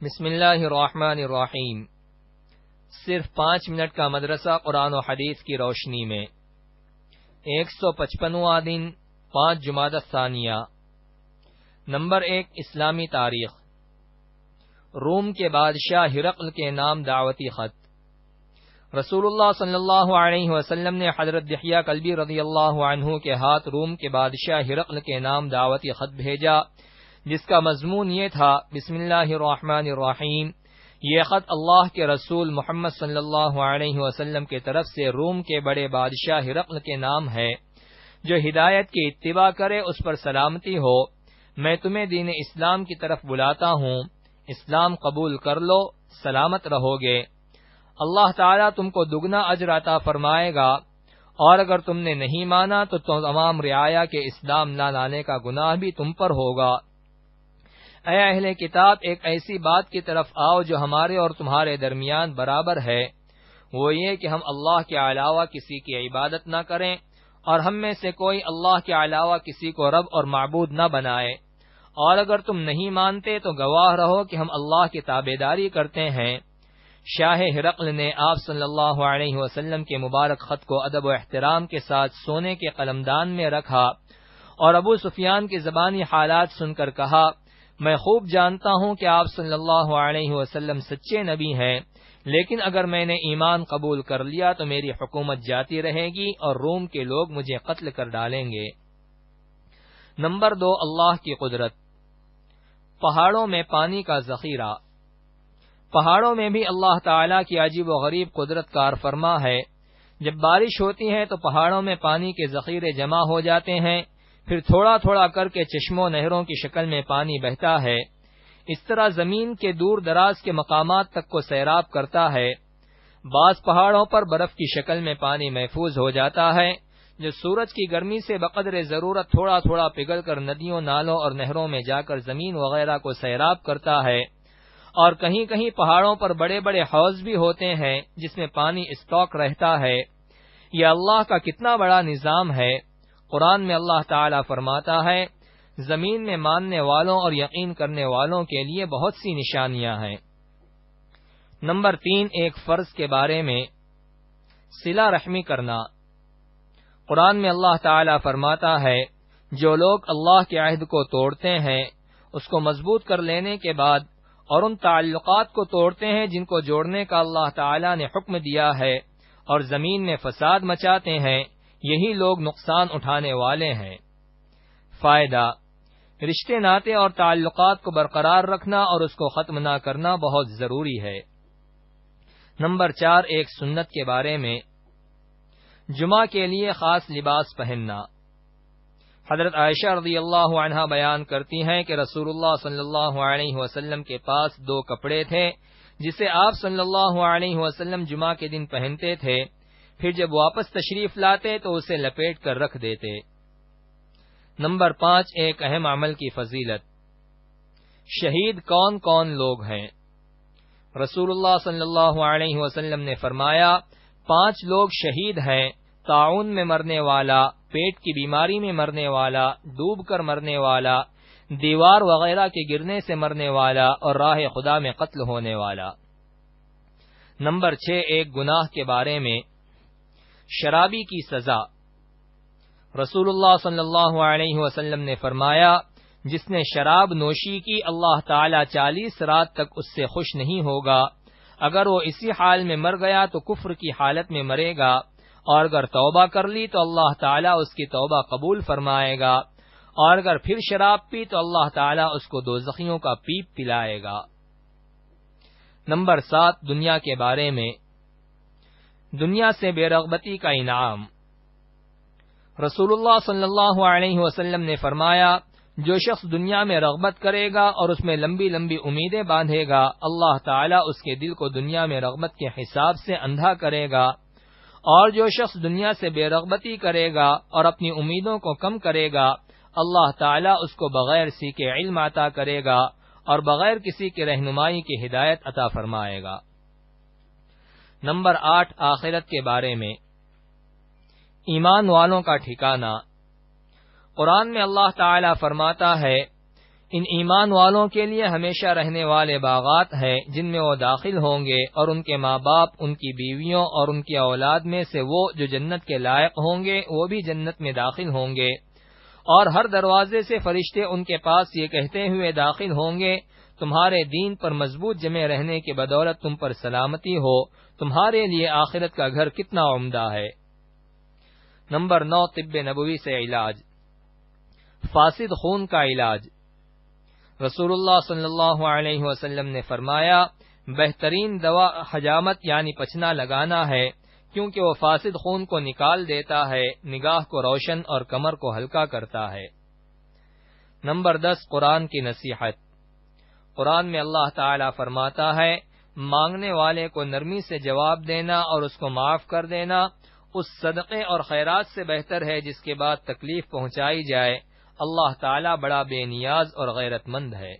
بسم اللہ الرحمن الرحیم۔ صرف 5 منٹ کا مدرسہ قرآن و حدیث کی روشنی میں 155واں دن 5 جمادی الثانیہ۔ نمبر 1، اسلامی تاریخ۔ روم کے بادشاہ ہرقل کے نام دعوتی خط۔ رسول اللہ صلی اللہ علیہ وسلم نے حضرت دحیہ کلبی رضی اللہ عنہ کے ہاتھ روم کے بادشاہ ہرقل کے نام دعوتی خط بھیجا، جس کا مضمون یہ تھا: بسم اللہ الرحمن الرحیم۔ یہ خط اللہ کے رسول محمد صلی اللہ علیہ وسلم کی طرف سے روم کے بڑے بادشاہ ہرقل کے نام ہے۔ جو ہدایت کی اتباع کرے اس پر سلامتی ہو۔ میں تمہیں دین اسلام کی طرف بلاتا ہوں، اسلام قبول کر لو، سلامت رہو گے۔ اللہ تعالیٰ تم کو دگنا اجر عطا فرمائے گا، اور اگر تم نے نہیں مانا تو تمام رعایا کے اسلام نہ لانے کا گناہ بھی تم پر ہوگا۔ اے اہل کتاب، ایک ایسی بات کی طرف آؤ جو ہمارے اور تمہارے درمیان برابر ہے، وہ یہ کہ ہم اللہ کے علاوہ کسی کی عبادت نہ کریں، اور ہم میں سے کوئی اللہ کے علاوہ کسی کو رب اور معبود نہ بنائے۔ اور اگر تم نہیں مانتے تو گواہ رہو کہ ہم اللہ کی تابعداری کرتے ہیں۔ شاہ ہرقل نے آپ صلی اللہ علیہ وسلم کے مبارک خط کو ادب و احترام کے ساتھ سونے کے قلمدان میں رکھا، اور ابو سفیان کی زبانی حالات سن کر کہا: میں خوب جانتا ہوں کہ آپ صلی اللہ علیہ وسلم سچے نبی ہیں، لیکن اگر میں نے ایمان قبول کر لیا تو میری حکومت جاتی رہے گی اور روم کے لوگ مجھے قتل کر ڈالیں گے۔ نمبر 2، اللہ کی قدرت۔ پہاڑوں میں پانی کا ذخیرہ۔ پہاڑوں میں بھی اللہ تعالیٰ کی عجیب و غریب قدرت کار فرما ہے۔ جب بارش ہوتی ہے تو پہاڑوں میں پانی کے ذخیرے جمع ہو جاتے ہیں، پھر تھوڑا تھوڑا کر کے چشموں نہروں کی شکل میں پانی بہتا ہے۔ اس طرح زمین کے دور دراز کے مقامات تک کو سیراب کرتا ہے۔ بعض پہاڑوں پر برف کی شکل میں پانی محفوظ ہو جاتا ہے، جو سورج کی گرمی سے بقدر ضرورت تھوڑا تھوڑا پگھل کر ندیوں، نالوں اور نہروں میں جا کر زمین وغیرہ کو سیراب کرتا ہے۔ اور کہیں کہیں پہاڑوں پر بڑے بڑے حوض بھی ہوتے ہیں جس میں پانی اسٹاک رہتا ہے۔ یہ اللہ کا کتنا بڑا نظام ہے۔ قرآن میں اللہ تعالیٰ فرماتا ہے: زمین میں ماننے والوں اور یقین کرنے والوں کے لیے بہت سی نشانیاں ہیں۔ نمبر 3، ایک فرض کے بارے میں، صلہ رحمی کرنا۔ قرآن میں اللہ تعالیٰ فرماتا ہے: جو لوگ اللہ کے عہد کو توڑتے ہیں، اس کو مضبوط کر لینے کے بعد، اور ان تعلقات کو توڑتے ہیں جن کو جوڑنے کا اللہ تعالیٰ نے حکم دیا ہے، اور زمین میں فساد مچاتے ہیں، یہی لوگ نقصان اٹھانے والے ہیں۔ فائدہ: رشتے ناطے اور تعلقات کو برقرار رکھنا اور اس کو ختم نہ کرنا بہت ضروری ہے۔ نمبر 4، ایک سنت کے بارے میں، جمعہ کے لیے خاص لباس پہننا۔ حضرت عائشہ رضی اللہ عنہا بیان کرتی ہیں کہ رسول اللہ صلی اللہ علیہ وسلم کے پاس 2 کپڑے تھے جسے آپ صلی اللہ علیہ وسلم جمعہ کے دن پہنتے تھے، پھر جب واپس تشریف لاتے تو اسے لپیٹ کر رکھ دیتے۔ نمبر 5، ایک اہم عمل کی فضیلت۔ شہید کون کون لوگ ہیں؟ رسول اللہ صلی اللہ علیہ وسلم نے فرمایا: 5 لوگ شہید ہیں: طاعون میں مرنے والا، پیٹ کی بیماری میں مرنے والا، ڈوب کر مرنے والا، دیوار وغیرہ کے گرنے سے مرنے والا، اور راہ خدا میں قتل ہونے والا۔ نمبر 6، ایک گناہ کے بارے میں، شرابی کی سزا۔ رسول اللہ صلی اللہ علیہ وسلم نے فرمایا: جس نے شراب نوشی کی، اللہ تعالیٰ 40 رات تک اس سے خوش نہیں ہوگا۔ اگر وہ اسی حال میں مر گیا تو کفر کی حالت میں مرے گا، اور اگر توبہ کر لی تو اللہ تعالیٰ اس کی توبہ قبول فرمائے گا، اور اگر پھر شراب پی تو اللہ تعالیٰ اس کو دوزخیوں کا پیپ پلائے گا۔ نمبر 7، دنیا کے بارے میں، دنیا سے بے رغبتی کا انعام۔ رسول اللہ صلی اللہ علیہ وسلم نے فرمایا: جو شخص دنیا میں رغبت کرے گا اور اس میں لمبی لمبی امیدیں باندھے گا، اللہ تعالیٰ اس کے دل کو دنیا میں رغبت کے حساب سے اندھا کرے گا، اور جو شخص دنیا سے بے رغبتی کرے گا اور اپنی امیدوں کو کم کرے گا، اللہ تعالیٰ اس کو بغیر سیکھے علم عطا کرے گا اور بغیر کسی کی رہنمائی کی ہدایت عطا فرمائے گا۔ نمبر 8، آخرت کے بارے میں، ایمان والوں کا ٹھکانہ۔ قرآن میں اللہ تعالیٰ فرماتا ہے: ان ایمان والوں کے لیے ہمیشہ رہنے والے باغات ہیں جن میں وہ داخل ہوں گے، اور ان کے ماں باپ، ان کی بیویوں اور ان کی اولاد میں سے وہ جو جنت کے لائق ہوں گے وہ بھی جنت میں داخل ہوں گے، اور ہر دروازے سے فرشتے ان کے پاس یہ کہتے ہوئے داخل ہوں گے، تمہارے دین پر مضبوط جمے رہنے کی بدولت تم پر سلامتی ہو، تمہارے لیے آخرت کا گھر کتنا عمدہ ہے۔ نمبر 9، طب نبوی سے علاج۔ فاسد خون کا علاج۔ رسول اللہ صلی اللہ علیہ وسلم نے فرمایا، بہترین دوا حجامت یعنی پچنا لگانا ہے، کیونکہ وہ فاسد خون کو نکال دیتا ہے، نگاہ کو روشن اور کمر کو ہلکا کرتا ہے۔ نمبر 10، قرآن کی نصیحت۔ قرآن میں اللہ تعالی فرماتا ہے، مانگنے والے کو نرمی سے جواب دینا اور اس کو معاف کر دینا اس صدقے اور خیرات سے بہتر ہے جس کے بعد تکلیف پہنچائی جائے، اللہ تعالی بڑا بے نیاز اور غیرت مند ہے۔